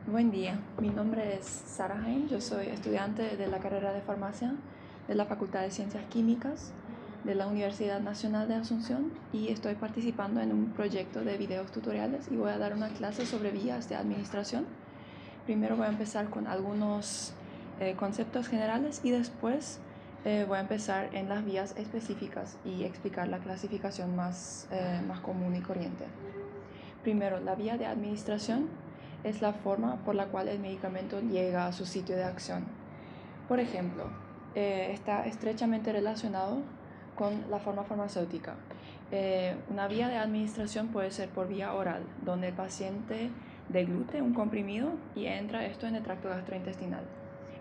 Buen día, mi nombre es Sara Haim, yo soy estudiante de la carrera de farmacia de la Facultad de Ciencias Químicas de la Universidad Nacional de Asunción y estoy participando en un proyecto de videos tutoriales y voy a dar una clase sobre vías de administración. Primero voy a empezar con algunos conceptos generales y después voy a empezar en las vías específicas y explicar la clasificación más común y corriente. Primero, la vía de administración es la forma por la cual el medicamento llega a su sitio de acción. Por ejemplo, está estrechamente relacionado con la forma farmacéutica. Una vía de administración puede ser por vía oral, donde el paciente deglute un comprimido y entra esto en el tracto gastrointestinal.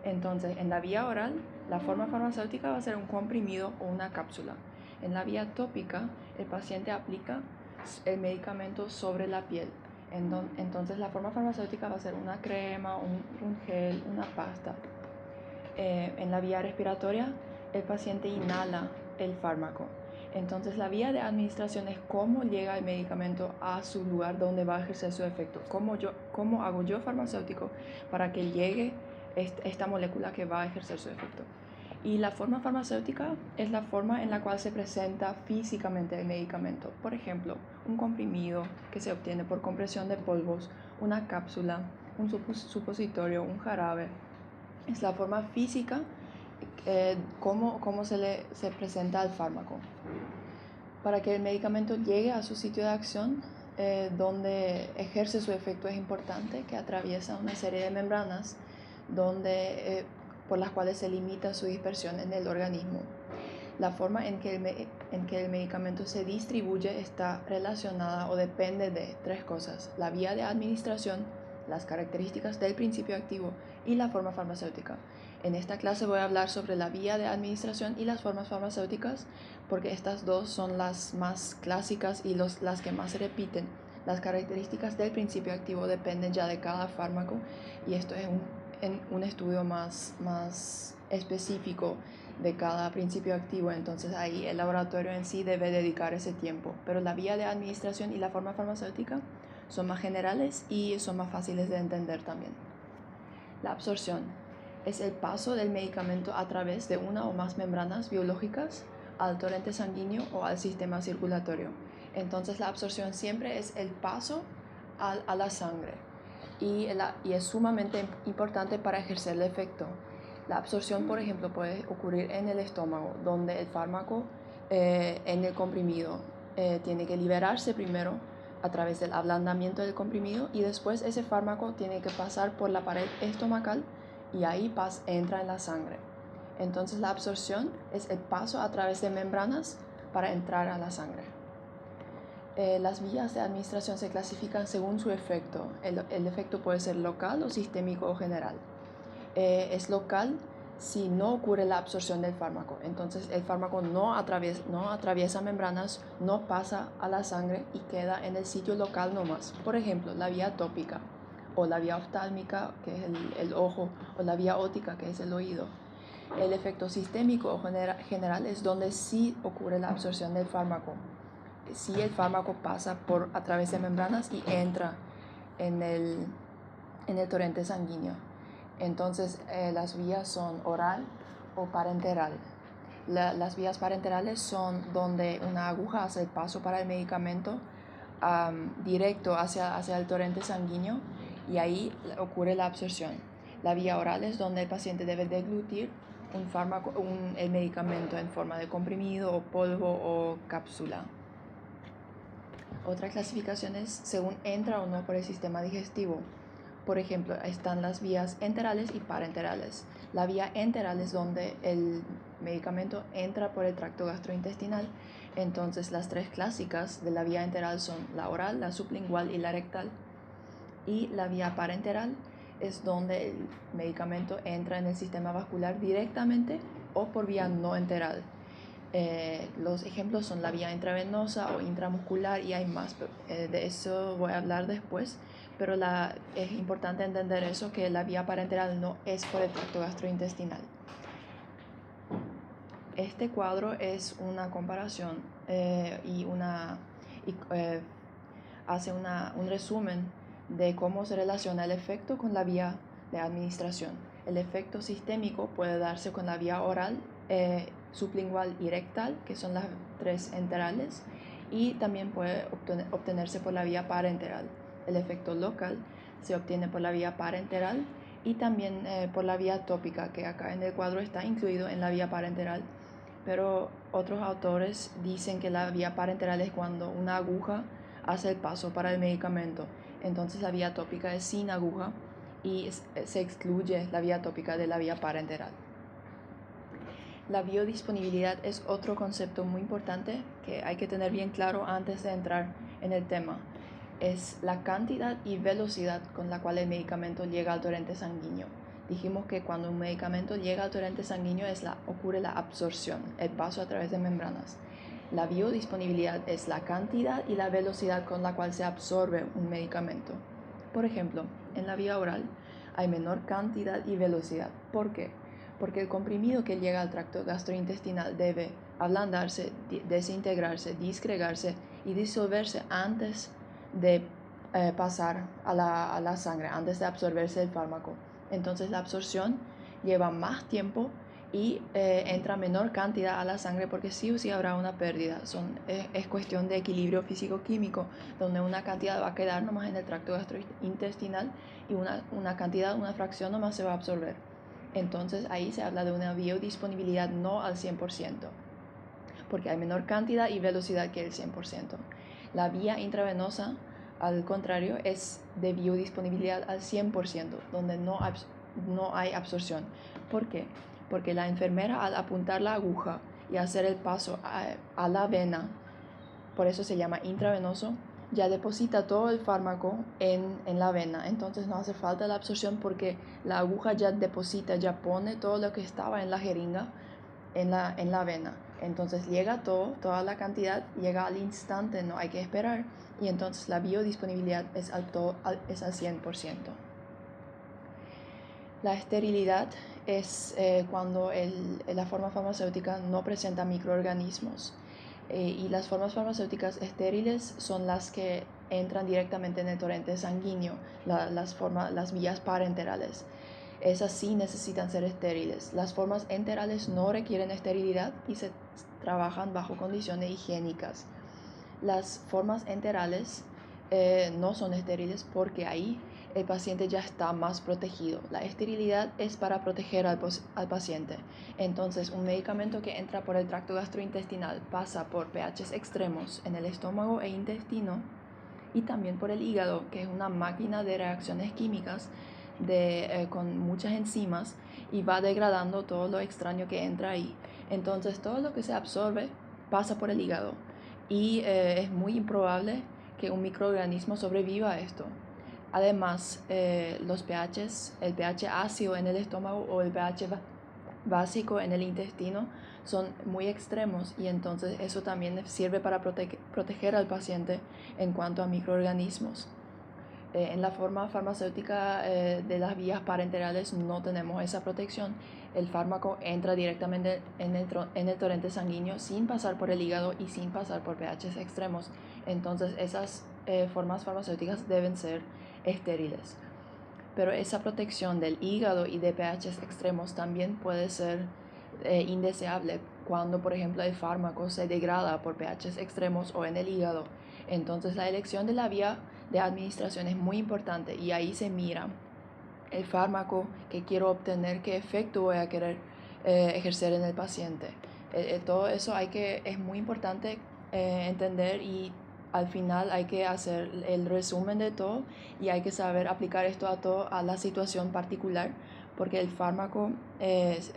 Entonces, en la vía oral, la forma farmacéutica va a ser un comprimido o una cápsula. En la vía tópica, el paciente aplica el medicamento sobre la piel. Entonces la forma farmacéutica va a ser una crema, un gel, una pasta. En la vía respiratoria, el paciente inhala el fármaco. Entonces la vía de administración es cómo llega el medicamento a su lugar donde va a ejercer su efecto. Cómo hago yo farmacéutico para que llegue esta molécula que va a ejercer su efecto. Y la forma farmacéutica es la forma en la cual se presenta físicamente el medicamento. Por ejemplo, un comprimido que se obtiene por compresión de polvos, una cápsula, un supositorio, un jarabe. Es la forma física, cómo se presenta el fármaco. Para que el medicamento llegue a su sitio de acción, donde ejerce su efecto, es importante que atraviesa una serie de membranas por las cuales se limita su dispersión en el organismo. La forma en que el medicamento se distribuye está relacionada o depende de tres cosas: la vía de administración, las características del principio activo y la forma farmacéutica. En esta clase voy a hablar sobre la vía de administración y las formas farmacéuticas porque estas dos son las más clásicas y las que más se repiten. Las características del principio activo dependen ya de cada fármaco y esto es un estudio más específico de cada principio activo, entonces ahí el laboratorio en sí debe dedicar ese tiempo. Pero la vía de administración y la forma farmacéutica son más generales y son más fáciles de entender también. La absorción es el paso del medicamento a través de una o más membranas biológicas al torrente sanguíneo o al sistema circulatorio. Entonces la absorción siempre es el paso a la sangre y es sumamente importante para ejercer el efecto. La absorción, por ejemplo, puede ocurrir en el estómago, donde el fármaco en el comprimido tiene que liberarse primero a través del ablandamiento del comprimido y después ese fármaco tiene que pasar por la pared estomacal y ahí entra en la sangre. Entonces la absorción es el paso a través de membranas para entrar a la sangre. Las vías de administración se clasifican según su efecto. El efecto puede ser local o sistémico o general. Es local si no ocurre la absorción del fármaco. Entonces el fármaco no atraviesa membranas, no pasa a la sangre y queda en el sitio local nomás. Por ejemplo, la vía tópica o la vía oftálmica, que es el ojo, o la vía óptica, que es el oído. El efecto sistémico o general es donde sí ocurre la absorción del fármaco. Si el fármaco pasa a través de membranas y entra en el torrente sanguíneo. Entonces las vías son oral o parenteral. Las vías parenterales son donde una aguja hace el paso para el medicamento directo hacia el torrente sanguíneo y ahí ocurre la absorción. La vía oral es donde el paciente debe deglutir el medicamento en forma de comprimido o polvo o cápsula. Otra clasificación es según entra o no por el sistema digestivo. Por ejemplo, están las vías enterales y parenterales. La vía enteral es donde el medicamento entra por el tracto gastrointestinal. Entonces, las tres clásicas de la vía enteral son la oral, la sublingual y la rectal. Y la vía parenteral es donde el medicamento entra en el sistema vascular directamente o por vía no enteral. Los ejemplos son la vía intravenosa o intramuscular y hay más, de eso voy a hablar después, pero es importante entender eso, que la vía parenteral no es por el tracto gastrointestinal. Este cuadro es una comparación y hace un resumen de cómo se relaciona el efecto con la vía de administración. El efecto sistémico puede darse con la vía oral, sublingual y rectal, que son las tres enterales, y también puede obtenerse por la vía parenteral. El efecto local se obtiene por la vía parenteral y también por la vía tópica, que acá en el cuadro está incluido en la vía parenteral. Pero otros autores dicen que la vía parenteral es cuando una aguja hace el paso para el medicamento. Entonces la vía tópica es sin aguja y se excluye la vía tópica de la vía parenteral. La biodisponibilidad es otro concepto muy importante que hay que tener bien claro antes de entrar en el tema. Es la cantidad y velocidad con la cual el medicamento llega al torrente sanguíneo. Dijimos que cuando un medicamento llega al torrente sanguíneo ocurre la absorción, el paso a través de membranas. La biodisponibilidad es la cantidad y la velocidad con la cual se absorbe un medicamento. Por ejemplo, en la vía oral hay menor cantidad y velocidad. ¿Por qué? Porque el comprimido que llega al tracto gastrointestinal debe ablandarse, desintegrarse, disgregarse y disolverse antes de pasar a la sangre, antes de absorberse el fármaco. Entonces la absorción lleva más tiempo y entra menor cantidad a la sangre porque sí o sí habrá una pérdida. Es cuestión de equilibrio físico-químico, donde una cantidad va a quedar nomás en el tracto gastrointestinal y una fracción nomás se va a absorber. Entonces ahí se habla de una biodisponibilidad no al 100%, porque hay menor cantidad y velocidad que el 100%. La vía intravenosa, al contrario, es de biodisponibilidad al 100%, donde no hay absorción. ¿Por qué? Porque la enfermera, al apuntar la aguja y hacer el paso a la vena, por eso se llama intravenoso, ya deposita todo el fármaco en la vena. Entonces no hace falta la absorción porque la aguja ya deposita, ya pone todo lo que estaba en la jeringa en la vena. Entonces llega toda la cantidad llega al instante, no hay que esperar. Y entonces la biodisponibilidad es al 100%. La esterilidad es cuando la forma farmacéutica no presenta microorganismos. Y las formas farmacéuticas estériles son las que entran directamente en el torrente sanguíneo, las vías parenterales. Esas sí necesitan ser estériles. Las formas enterales no requieren esterilidad y se trabajan bajo condiciones higiénicas. Las formas enterales no son estériles porque ahí el paciente ya está más protegido. La esterilidad es para proteger al paciente. Entonces, un medicamento que entra por el tracto gastrointestinal pasa por pHs extremos en el estómago e intestino y también por el hígado, que es una máquina de reacciones químicas con muchas enzimas y va degradando todo lo extraño que entra ahí. Entonces, todo lo que se absorbe pasa por el hígado y es muy improbable que un microorganismo sobreviva a esto. Además, los pHs, el pH ácido en el estómago o el pH básico en el intestino son muy extremos y entonces eso también sirve para proteger al paciente en cuanto a microorganismos. En la forma farmacéutica de las vías parenterales no tenemos esa protección. El fármaco entra directamente en el torrente sanguíneo sin pasar por el hígado y sin pasar por pHs extremos. Entonces esas formas farmacéuticas deben ser estériles. Pero esa protección del hígado y de pHs extremos también puede ser indeseable cuando, por ejemplo, el fármaco se degrada por pHs extremos o en el hígado. Entonces la elección de la vía de administración es muy importante y ahí se mira el fármaco que quiero obtener, qué efecto voy a querer ejercer en el paciente. Todo eso es muy importante entender y al final hay que hacer el resumen de todo y hay que saber aplicar esto a la situación particular porque el fármaco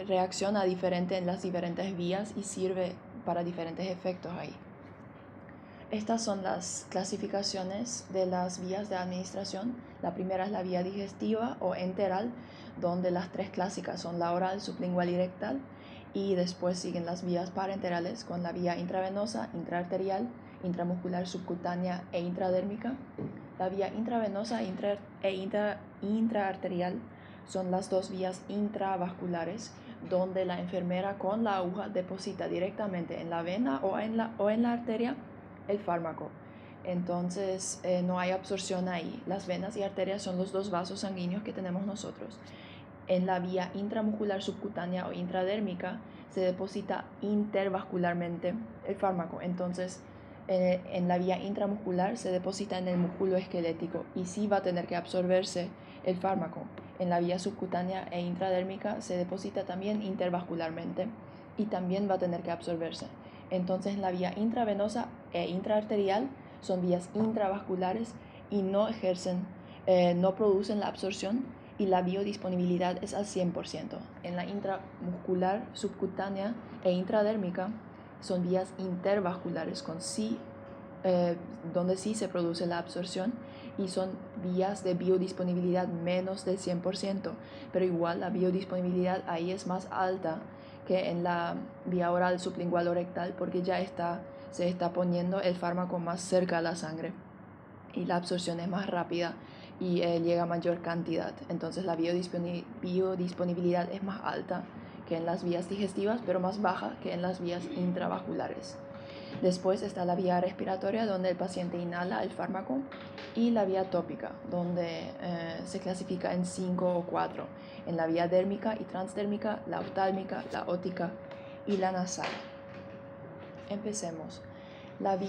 reacciona diferente en las diferentes vías y sirve para diferentes efectos ahí. Estas son las clasificaciones de las vías de administración. La primera es la vía digestiva o enteral, donde las tres clásicas son la oral, sublingual y rectal. Y después siguen las vías parenterales con la vía intravenosa, intraarterial, intramuscular, subcutánea e intradérmica. La vía intravenosa intraarterial son las dos vías intravasculares, donde la enfermera con la aguja deposita directamente en la vena o en la arteria el fármaco. Entonces no hay absorción ahí. Las venas y arterias son los dos vasos sanguíneos que tenemos nosotros. En la vía intramuscular subcutánea o intradérmica se deposita intervascularmente el fármaco. Entonces en la vía intramuscular se deposita en el músculo esquelético y sí va a tener que absorberse el fármaco. En la vía subcutánea e intradérmica se deposita también intervascularmente y también va a tener que absorberse. Entonces en la vía intravenosa e intraarterial son vías intravasculares y no ejercen, no producen la absorción y la biodisponibilidad es al 100%. En la intramuscular, subcutánea e intradérmica son vías intervasculares donde sí se produce la absorción y son vías de biodisponibilidad menos del 100%, pero igual la biodisponibilidad ahí es más alta que en la vía oral sublingual o rectal porque ya se está poniendo el fármaco más cerca a la sangre y la absorción es más rápida y llega a mayor cantidad. Entonces la biodisponibilidad es más alta que en las vías digestivas, pero más baja que en las vías intravasculares. Después está la vía respiratoria, donde el paciente inhala el fármaco, y la vía tópica, donde se clasifica en 5 o 4. En la vía dérmica y transdérmica, la oftálmica, la ótica y la nasal. Empecemos. Las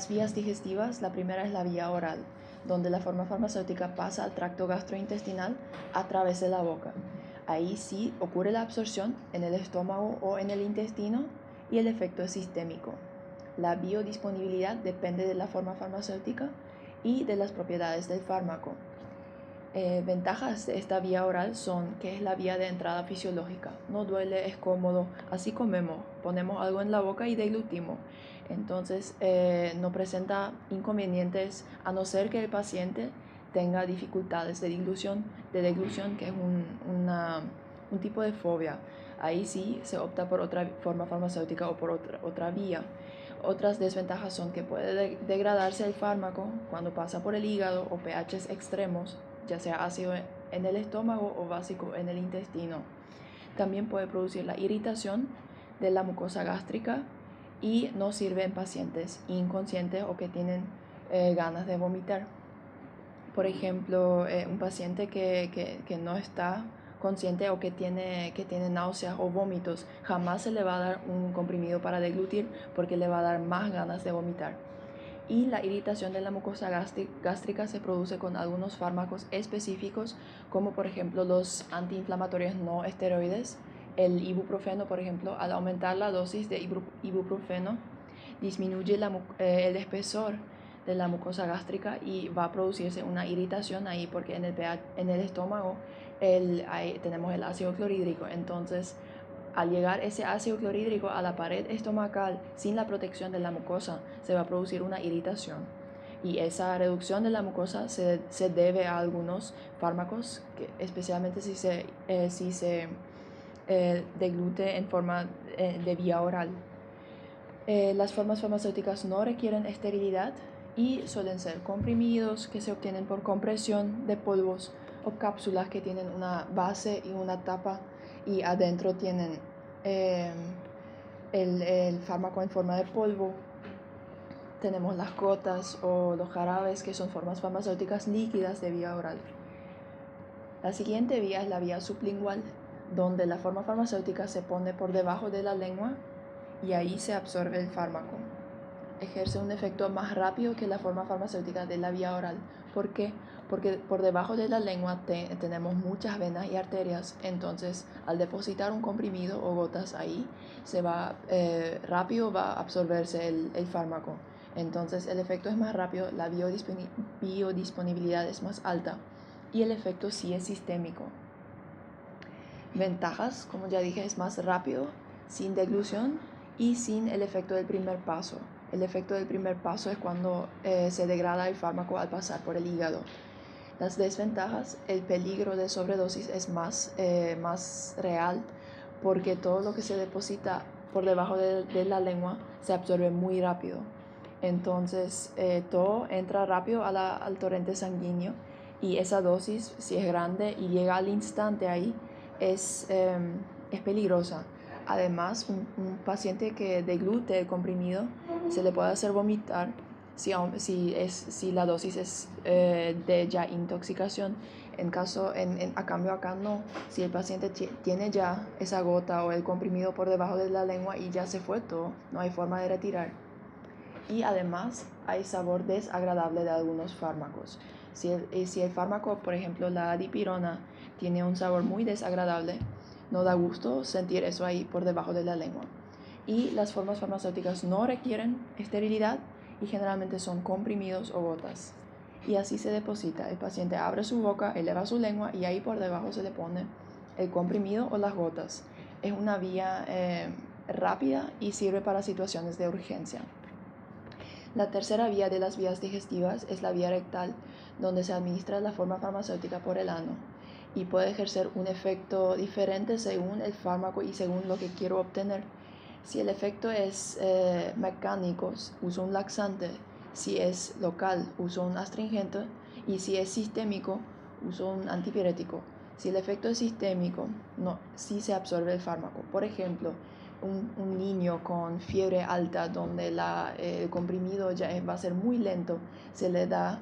vías digestivas, la primera es la vía oral, donde la forma farmacéutica pasa al tracto gastrointestinal a través de la boca. Ahí sí ocurre la absorción en el estómago o en el intestino y el efecto es sistémico. La biodisponibilidad depende de la forma farmacéutica y de las propiedades del fármaco. Ventajas de esta vía oral son que es la vía de entrada fisiológica. No duele, es cómodo, así comemos, ponemos algo en la boca y deglutimos. Entonces no presenta inconvenientes a no ser que el paciente tenga dificultades de deglución que es un tipo de fobia. Ahí sí se opta por otra forma farmacéutica o por otra vía. Otras desventajas son que puede degradarse el fármaco cuando pasa por el hígado o pHs extremos, ya sea ácido en el estómago o básico en el intestino. También puede producir la irritación de la mucosa gástrica y no sirve en pacientes inconscientes o que tienen ganas de vomitar. Por ejemplo, un paciente que no está consciente o que tiene náuseas o vómitos, jamás se le va a dar un comprimido para deglutir porque le va a dar más ganas de vomitar. Y la irritación de la mucosa gástrica se produce con algunos fármacos específicos, como por ejemplo los antiinflamatorios no esteroides. El ibuprofeno, por ejemplo, al aumentar la dosis de ibuprofeno, disminuye el espesor de la mucosa gástrica y va a producirse una irritación ahí porque en el estómago tenemos el ácido clorhídrico. Entonces, al llegar ese ácido clorhídrico a la pared estomacal sin la protección de la mucosa, se va a producir una irritación. Y esa reducción de la mucosa se debe a algunos fármacos, especialmente si se deglute en forma de vía oral. Las formas farmacéuticas no requieren esterilidad y suelen ser comprimidos que se obtienen por compresión de polvos o cápsulas que tienen una base y una tapa y adentro tienen el fármaco en forma de polvo. Tenemos las gotas o los jarabes que son formas farmacéuticas líquidas de vía oral. La siguiente vía es la vía sublingual, donde la forma farmacéutica se pone por debajo de la lengua y ahí se absorbe el fármaco. Ejerce un efecto más rápido que la forma farmacéutica de la vía oral. ¿Por qué? Porque por debajo de la lengua tenemos muchas venas y arterias, entonces al depositar un comprimido o gotas ahí, rápido va a absorberse el fármaco. Entonces el efecto es más rápido, la biodisponibilidad es más alta y el efecto sí es sistémico. Ventajas, como ya dije, es más rápido, sin deglución y sin el efecto del primer paso. El efecto del primer paso es cuando se degrada el fármaco al pasar por el hígado. Las desventajas, el peligro de sobredosis es más real porque todo lo que se deposita por debajo de la lengua se absorbe muy rápido. Entonces todo entra rápido al torrente sanguíneo y esa dosis, si es grande y llega al instante ahí, es peligrosa. Además, un paciente que deglute el comprimido se le puede hacer vomitar si la dosis es de ya intoxicación. A cambio acá no, si el paciente tiene ya esa gota o el comprimido por debajo de la lengua y ya se fue todo, no hay forma de retirar. Y además hay sabor desagradable de algunos fármacos. Si el fármaco, por ejemplo la dipirona, tiene un sabor muy desagradable, no da gusto sentir eso ahí por debajo de la lengua. Y las formas farmacéuticas no requieren esterilidad y generalmente son comprimidos o gotas. Y así se deposita. El paciente abre su boca, eleva su lengua y ahí por debajo se le pone el comprimido o las gotas. Es una vía rápida y sirve para situaciones de urgencia. La tercera vía de las vías digestivas es la vía rectal, donde se administra la forma farmacéutica por el ano y puede ejercer un efecto diferente según el fármaco y según lo que quiero obtener. Si el efecto es mecánico, uso un laxante. Si es local, uso un astringente. Y si es sistémico, uso un antipirético. Si el efecto es sistémico, sí se absorbe el fármaco. Por ejemplo, un niño con fiebre alta donde el comprimido ya va a ser muy lento, se le da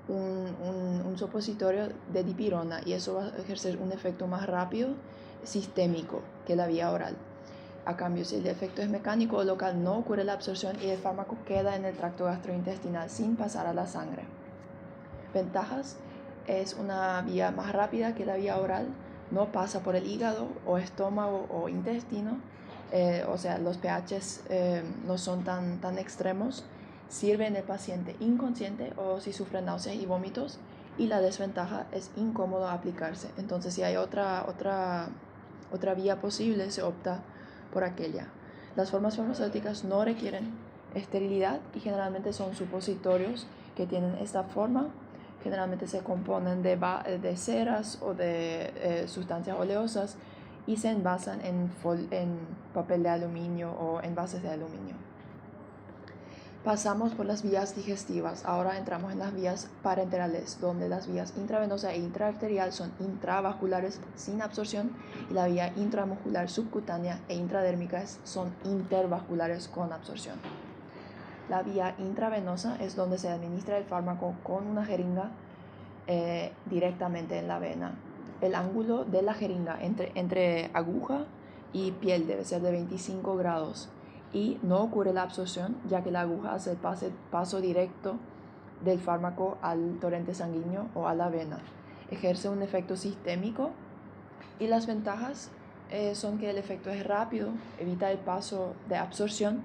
un supositorio de dipirona y eso va a ejercer un efecto más rápido sistémico que la vía oral. A cambio, si el efecto es mecánico o local, no ocurre la absorción y el fármaco queda en el tracto gastrointestinal sin pasar a la sangre. Ventajas: es una vía más rápida que la vía oral, no pasa por el hígado o estómago o intestino, o sea, los pHs no son tan extremos, sirve en el paciente inconsciente o si sufre náuseas y vómitos, y la desventaja es incómodo aplicarse. Entonces, si hay otra vía posible, se opta por aquella. Las formas farmacéuticas no requieren esterilidad y generalmente son supositorios que tienen esta forma. Generalmente se componen de ceras o de sustancias oleosas y se envasan en papel de aluminio o envases de aluminio. Pasamos por las vías digestivas. Ahora entramos en las vías parenterales, donde las vías intravenosa e intraarterial son intravasculares sin absorción y la vía intramuscular subcutánea e intradérmica son intervasculares con absorción. La vía intravenosa es donde se administra el fármaco con una jeringa directamente en la vena. El ángulo de la jeringa entre aguja y piel debe ser de 25 grados y no ocurre la absorción, ya que la aguja hace el paso directo del fármaco al torrente sanguíneo o a la vena. Ejerce un efecto sistémico y las ventajas son que el efecto es rápido, evita el paso de absorción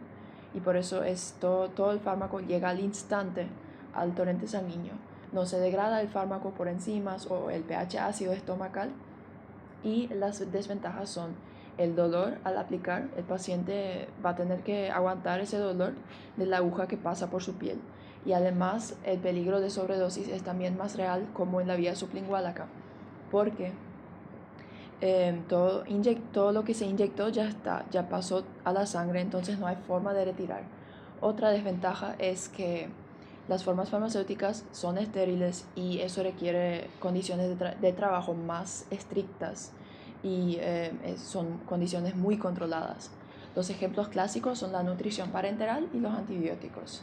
y por eso todo el fármaco llega al instante al torrente sanguíneo. No se degrada el fármaco por enzimas o el pH ácido estomacal. Y las desventajas son el dolor al aplicar. El paciente va a tener que aguantar ese dolor de la aguja que pasa por su piel. Y además el peligro de sobredosis es también más real, como en la vía sublingual acá, porque todo lo que se inyectó ya pasó a la sangre, entonces no hay forma de retirar. Otra desventaja es que las formas farmacéuticas son estériles y eso requiere condiciones de trabajo más estrictas y son condiciones muy controladas. Los ejemplos clásicos son la nutrición parenteral y los antibióticos.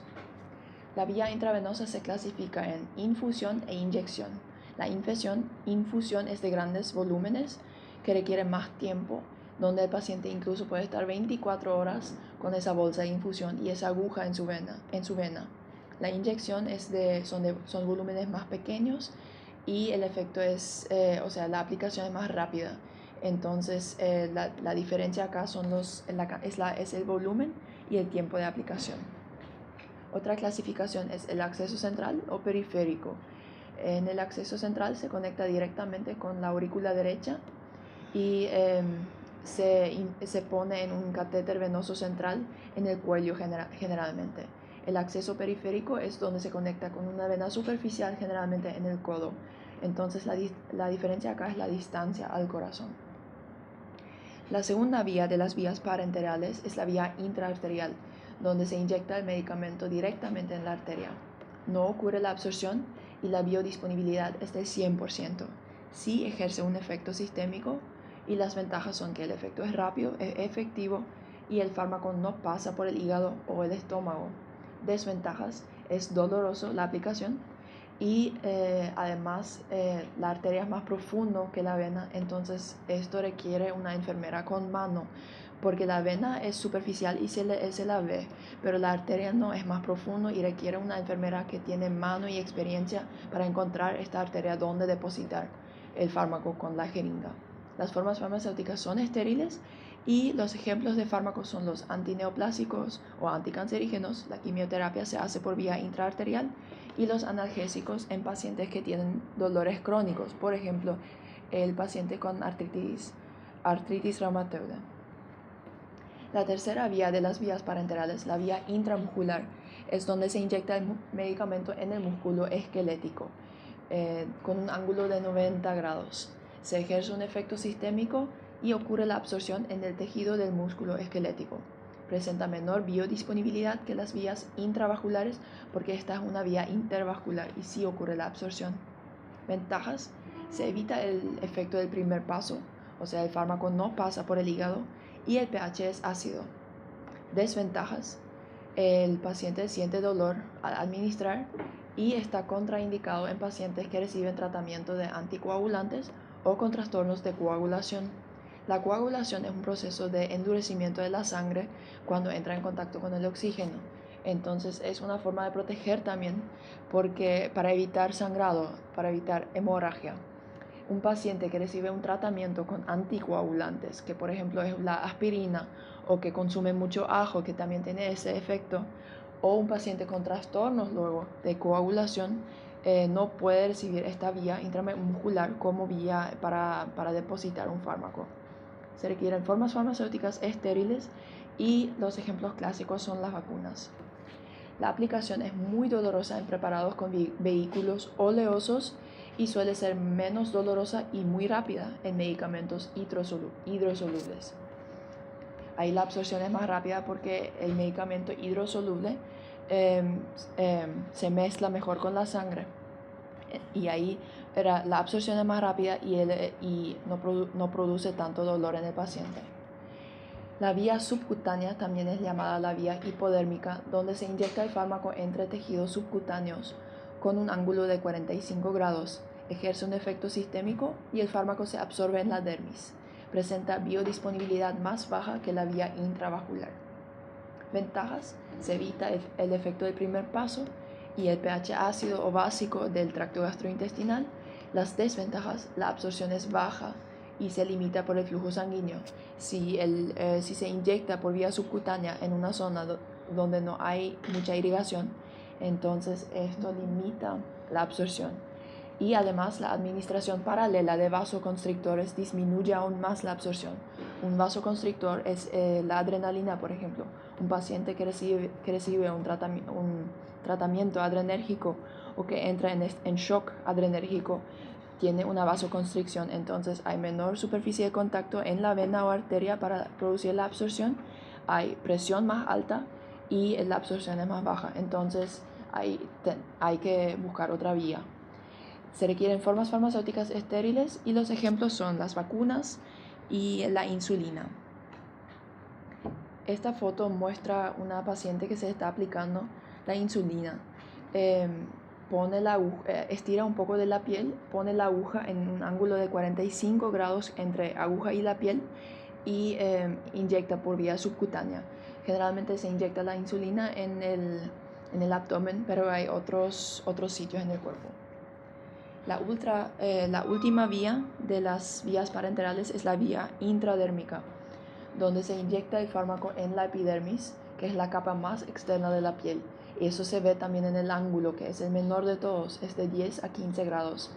La vía intravenosa se clasifica en infusión e inyección. La infusión es de grandes volúmenes que requiere más tiempo, donde el paciente incluso puede estar 24 horas con esa bolsa de infusión y esa aguja en su vena. La inyección son volúmenes más pequeños y el efecto la aplicación es más rápida. Entonces, la diferencia acá es el volumen y el tiempo de aplicación. Otra clasificación es el acceso central o periférico. En el acceso central se conecta directamente con la aurícula derecha y se pone en un catéter venoso central en el cuello generalmente. El acceso periférico es donde se conecta con una vena superficial generalmente en el codo. Entonces la diferencia acá es la distancia al corazón. La segunda vía de las vías parenterales es la vía intraarterial, donde se inyecta el medicamento directamente en la arteria. No ocurre la absorción y la biodisponibilidad es del 100%. Sí ejerce un efecto sistémico y las ventajas son que el efecto es rápido, es efectivo y el fármaco no pasa por el hígado o el estómago. Desventajas: es doloroso la aplicación y además la arteria es más profundo que la vena, entonces esto requiere una enfermera con mano, porque la vena es superficial y se la ve, pero la arteria no, es más profundo y requiere una enfermera que tiene mano y experiencia para encontrar esta arteria donde depositar el fármaco con la jeringa. Las formas farmacéuticas son estériles y los ejemplos de fármacos son los antineoplásicos o anticancerígenos. La quimioterapia se hace por vía intraarterial, y los analgésicos en pacientes que tienen dolores crónicos, por ejemplo, el paciente con artritis reumatoide. La tercera vía de las vías parenterales, la vía intramuscular, es donde se inyecta el medicamento en el músculo esquelético con un ángulo de 90 grados. Se ejerce un efecto sistémico y ocurre la absorción en el tejido del músculo esquelético. Presenta menor biodisponibilidad que las vías intravasculares porque esta es una vía intervascular y sí ocurre la absorción. Ventajas: se evita el efecto del primer paso, o sea, el fármaco no pasa por el hígado y el pH es ácido. Desventajas: el paciente siente dolor al administrar y está contraindicado en pacientes que reciben tratamiento de anticoagulantes o con trastornos de coagulación. La coagulación es un proceso de endurecimiento de la sangre cuando entra en contacto con el oxígeno. Entonces es una forma de proteger también porque para evitar sangrado, para evitar hemorragia. Un paciente que recibe un tratamiento con anticoagulantes, que por ejemplo es la aspirina, o que consume mucho ajo, que también tiene ese efecto, o un paciente con trastornos luego de coagulación, no puede recibir esta vía intramuscular como vía para depositar un fármaco. Se requieren formas farmacéuticas estériles y los ejemplos clásicos son las vacunas. La aplicación es muy dolorosa en preparados con vehículos oleosos y suele ser menos dolorosa y muy rápida en medicamentos hidrosolubles. Ahí la absorción es más rápida porque el medicamento hidrosoluble se mezcla mejor con la sangre y ahí la absorción es más rápida y no produce tanto dolor en el paciente. La vía subcutánea también es llamada la vía hipodérmica, donde se inyecta el fármaco entre tejidos subcutáneos con un ángulo de 45 grados. Ejerce un efecto sistémico y el fármaco se absorbe en la dermis. Presenta biodisponibilidad más baja que la vía intravascular. Ventajas: se evita el efecto del primer paso y el pH ácido o básico del tracto gastrointestinal. Las desventajas: la absorción es baja y se limita por el flujo sanguíneo. Si se inyecta por vía subcutánea en una zona donde no hay mucha irrigación, entonces esto limita la absorción. Y además la administración paralela de vasoconstrictores disminuye aún más la absorción. Un vasoconstrictor es la adrenalina, por ejemplo. Un paciente que recibe un tratamiento adrenérgico o que entra en shock adrenérgico tiene una vasoconstricción, entonces hay menor superficie de contacto en la vena o arteria para producir la absorción, hay presión más alta y la absorción es más baja, entonces hay que buscar otra vía. Se requieren formas farmacéuticas estériles y los ejemplos son las vacunas y la insulina. Esta foto muestra una paciente que se está aplicando la insulina. Estira un poco de la piel, pone la aguja en un ángulo de 45 grados entre aguja y la piel y inyecta por vía subcutánea. Generalmente se inyecta la insulina en el abdomen, pero hay otros sitios en el cuerpo. La última vía de las vías parenterales es la vía intradérmica, donde se inyecta el fármaco en la epidermis, que es la capa más externa de la piel. Eso se ve también en el ángulo, que es el menor de todos, es de 10 a 15 grados.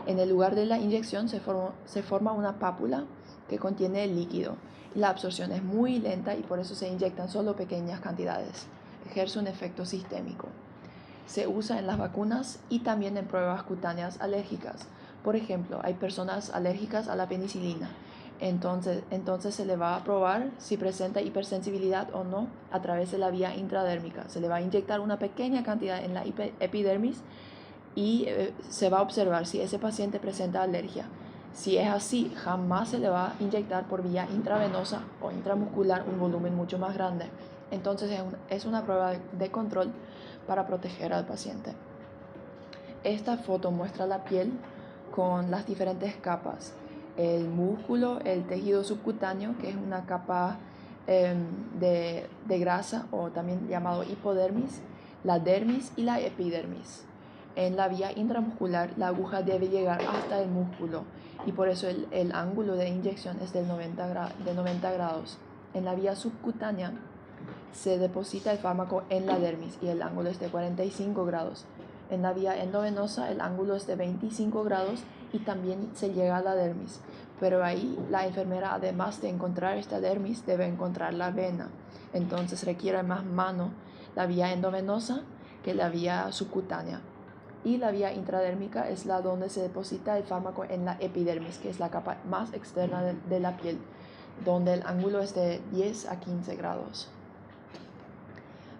En el lugar de la inyección se forma una pápula que contiene el líquido. La absorción es muy lenta y por eso se inyectan solo pequeñas cantidades. Ejerce un efecto sistémico. Se usa en las vacunas y también en pruebas cutáneas alérgicas. Por ejemplo, hay personas alérgicas a la penicilina. Entonces se le va a probar si presenta hipersensibilidad o no a través de la vía intradérmica. Se le va a inyectar una pequeña cantidad en la epidermis y se va a observar si ese paciente presenta alergia. Si es así, jamás se le va a inyectar por vía intravenosa o intramuscular un volumen mucho más grande. Entonces es una prueba de control para proteger al paciente. Esta foto muestra la piel con las diferentes capas. El músculo, el tejido subcutáneo, que es una capa de grasa o también llamado hipodermis, la dermis y la epidermis. En la vía intramuscular la aguja debe llegar hasta el músculo y por eso el ángulo de inyección es de 90 grados. En la vía subcutánea se deposita el fármaco en la dermis y el ángulo es de 45 grados. En la vía endovenosa el ángulo es de 25 grados y también se llega a la dermis. Pero ahí la enfermera, además de encontrar esta dermis, debe encontrar la vena. Entonces requiere más mano la vía endovenosa que la vía subcutánea. Y la vía intradérmica es la donde se deposita el fármaco en la epidermis, que es la capa más externa de la piel, donde el ángulo es de 10 a 15 grados.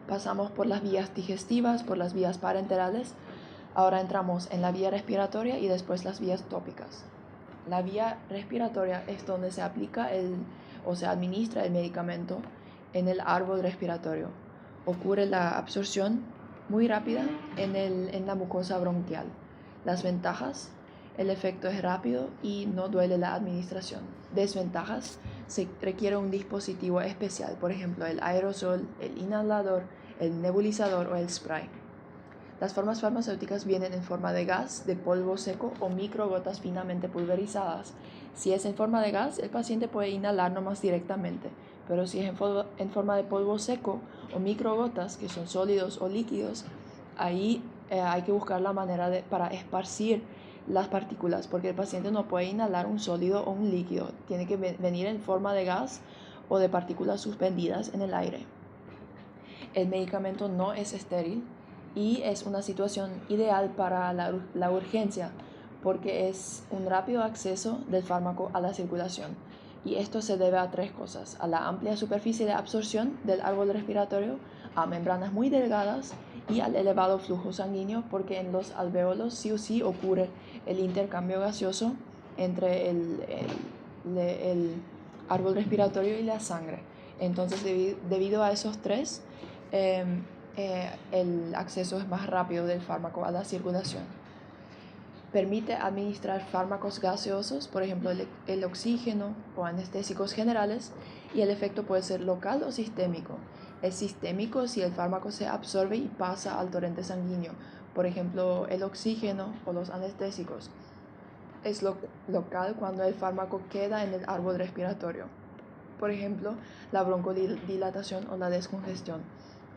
Pasamos por las vías digestivas, por las vías parenterales. Ahora entramos en la vía respiratoria y después las vías tópicas. La vía respiratoria es donde se aplica o se administra el medicamento en el árbol respiratorio. Ocurre la absorción muy rápida en la mucosa bronquial. Las ventajas: el efecto es rápido y no duele la administración. Desventajas: se requiere un dispositivo especial, por ejemplo el aerosol, el inhalador, el nebulizador o el spray. Las formas farmacéuticas vienen en forma de gas, de polvo seco o microgotas finamente pulverizadas. Si es en forma de gas, el paciente puede inhalar nomás directamente, pero si es en forma de polvo seco o microgotas, que son sólidos o líquidos, ahí hay que buscar la manera para esparcir las partículas, porque el paciente no puede inhalar un sólido o un líquido, tiene que venir en forma de gas o de partículas suspendidas en el aire. El medicamento no es estéril y es una situación ideal para la urgencia porque es un rápido acceso del fármaco a la circulación. Y esto se debe a tres cosas: a la amplia superficie de absorción del árbol respiratorio, a membranas muy delgadas y al elevado flujo sanguíneo, porque en los alvéolos sí o sí ocurre el intercambio gaseoso entre el árbol respiratorio y la sangre. Entonces, debido a esos tres, el acceso es más rápido del fármaco a la circulación. Permite administrar fármacos gaseosos, por ejemplo el oxígeno o anestésicos generales, y el efecto puede ser local o sistémico. Es sistémico si el fármaco se absorbe y pasa al torrente sanguíneo, por ejemplo el oxígeno o los anestésicos. Es local cuando el fármaco queda en el árbol respiratorio, por ejemplo la broncodilatación o la descongestión.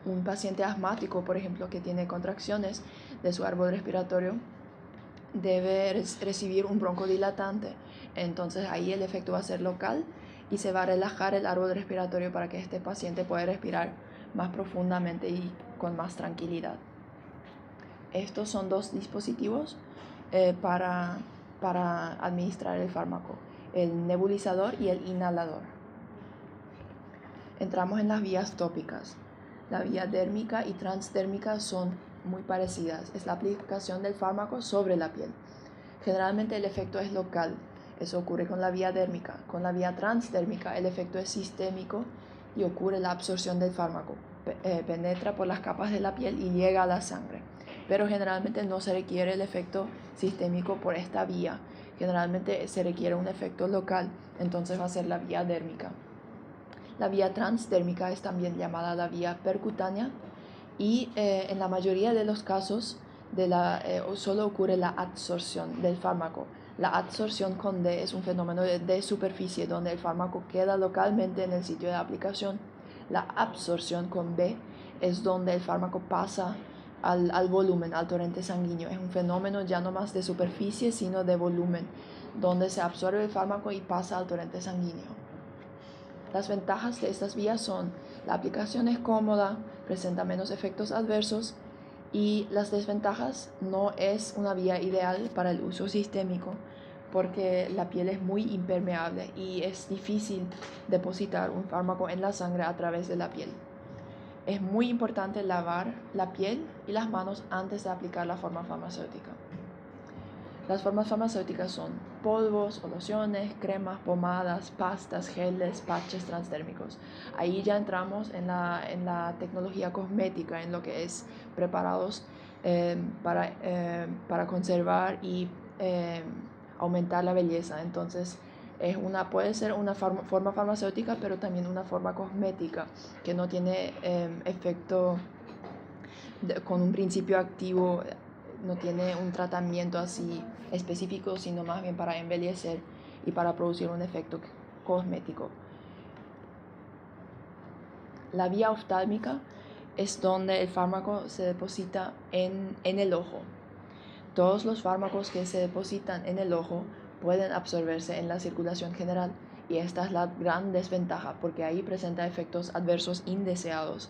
Un paciente asmático, por ejemplo, que tiene contracciones de su árbol respiratorio, debe recibir un broncodilatante. Entonces ahí el efecto va a ser local y se va a relajar el árbol respiratorio para que este paciente pueda respirar más profundamente y con más tranquilidad. Estos son dos dispositivos para administrar el fármaco: el nebulizador y el inhalador. Entramos en las vías tópicas. La vía dérmica y transdérmica son muy parecidas. Es la aplicación del fármaco sobre la piel. Generalmente el efecto es local. Eso ocurre con la vía dérmica. Con la vía transdérmica el efecto es sistémico y ocurre la absorción del fármaco. Penetra por las capas de la piel y llega a la sangre. Pero generalmente no se requiere el efecto sistémico por esta vía. Generalmente se requiere un efecto local. Entonces va a ser la vía dérmica. La vía transdérmica es también llamada la vía percutánea y en la mayoría de los casos solo ocurre la absorción del fármaco. La absorción con D es un fenómeno de superficie donde el fármaco queda localmente en el sitio de aplicación. La absorción con B es donde el fármaco pasa al volumen, al torrente sanguíneo. Es un fenómeno ya no más de superficie, sino de volumen, donde se absorbe el fármaco y pasa al torrente sanguíneo. Las ventajas de estas vías son: la aplicación es cómoda, presenta menos efectos adversos, y las desventajas: no es una vía ideal para el uso sistémico porque la piel es muy impermeable y es difícil depositar un fármaco en la sangre a través de la piel. Es muy importante lavar la piel y las manos antes de aplicar la forma farmacéutica. Las formas farmacéuticas son polvos o lociones, cremas, pomadas, pastas, geles, patches transdérmicos. Ahí ya entramos en la tecnología cosmética, en lo que es preparados para conservar y aumentar la belleza. Entonces, puede ser una forma farmacéutica, pero también una forma cosmética que no tiene efecto con un principio activo, no tiene un tratamiento así específico, sino más bien para embellecer y para producir un efecto cosmético. La vía oftálmica es donde el fármaco se deposita en el ojo. Todos los fármacos que se depositan en el ojo pueden absorberse en la circulación general, y esta es la gran desventaja porque ahí presenta efectos adversos indeseados.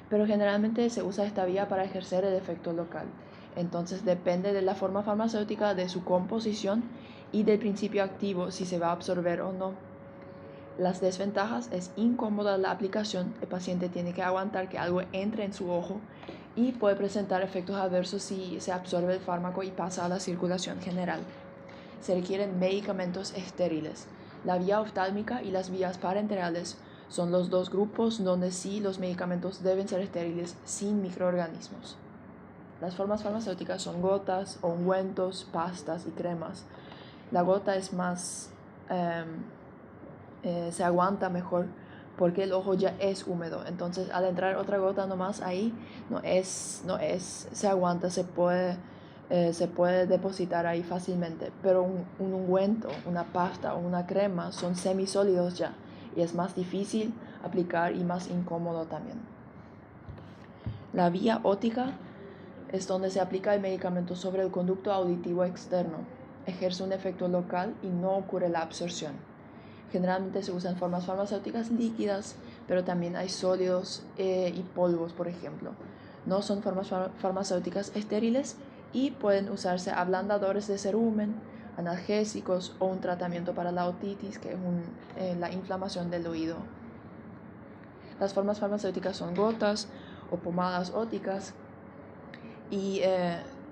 Pero generalmente se usa esta vía para ejercer el efecto local. Entonces depende de la forma farmacéutica, de su composición y del principio activo si se va a absorber o no. Las desventajas es incómoda la aplicación, el paciente tiene que aguantar que algo entre en su ojo y puede presentar efectos adversos si se absorbe el fármaco y pasa a la circulación general. Se requieren medicamentos estériles. La vía oftálmica y las vías parenterales son los dos grupos donde sí los medicamentos deben ser estériles sin microorganismos. Las formas farmacéuticas son gotas, ungüentos, pastas y cremas. La gota es más, se aguanta mejor porque el ojo ya es húmedo. Entonces al entrar otra gota nomás ahí, se aguanta, se puede depositar ahí fácilmente. Pero un ungüento, una pasta o una crema son semisólidos ya y es más difícil aplicar y más incómodo también. La vía óptica es donde se aplica el medicamento sobre el conducto auditivo externo. Ejerce un efecto local y no ocurre la absorción. Generalmente se usan formas farmacéuticas líquidas, pero también hay sólidos y polvos, por ejemplo. No son formas farmacéuticas estériles y pueden usarse ablandadores de cerumen, analgésicos o un tratamiento para la otitis, que es la inflamación del oído. Las formas farmacéuticas son gotas o pomadas ópticas y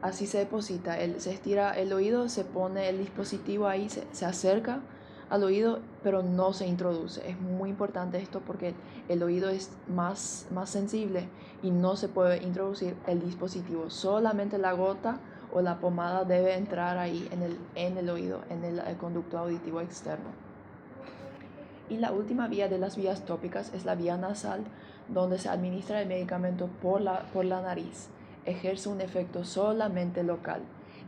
así se deposita. Se estira el oído, se pone el dispositivo ahí, se acerca al oído, pero no se introduce. Es muy importante esto porque el oído es más sensible y no se puede introducir el dispositivo. Solamente la gota o la pomada debe entrar ahí en el oído, en el conducto auditivo externo. Y la última vía de las vías tópicas es la vía nasal, donde se administra el medicamento por la nariz. Ejerce un efecto solamente local.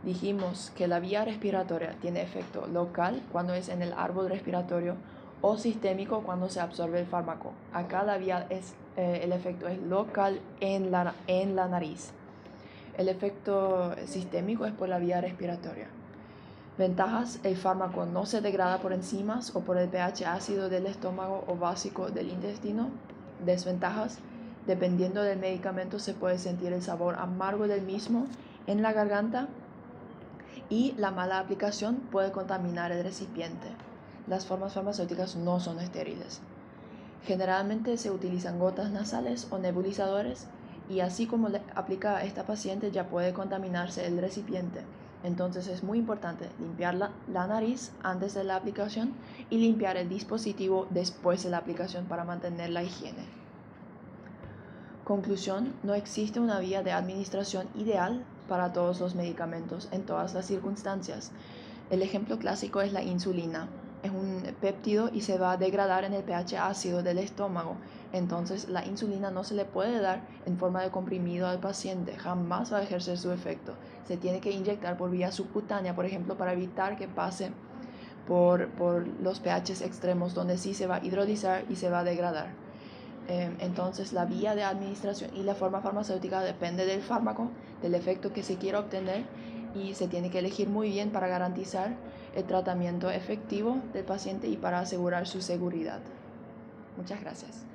Dijimos que la vía respiratoria tiene efecto local cuando es en el árbol respiratorio o sistémico cuando se absorbe el fármaco. Acá el efecto es local en la nariz. El efecto sistémico es por la vía respiratoria. Ventajas: el fármaco no se degrada por enzimas o por el pH ácido del estómago o básico del intestino. Desventajas: dependiendo del medicamento se puede sentir el sabor amargo del mismo en la garganta y la mala aplicación puede contaminar el recipiente. Las formas farmacéuticas no son estériles. Generalmente se utilizan gotas nasales o nebulizadores y así como le aplica a esta paciente ya puede contaminarse el recipiente. Entonces es muy importante limpiar la nariz antes de la aplicación y limpiar el dispositivo después de la aplicación para mantener la higiene. Conclusión: no existe una vía de administración ideal para todos los medicamentos en todas las circunstancias. El ejemplo clásico es la insulina. Es un péptido y se va a degradar en el pH ácido del estómago. Entonces la insulina no se le puede dar en forma de comprimido al paciente, jamás va a ejercer su efecto. Se tiene que inyectar por vía subcutánea, por ejemplo, para evitar que pase por los pHs extremos donde sí se va a hidrolizar y se va a degradar. Entonces la vía de administración y la forma farmacéutica depende del fármaco, del efecto que se quiera obtener, y se tiene que elegir muy bien para garantizar el tratamiento efectivo del paciente y para asegurar su seguridad. Muchas gracias.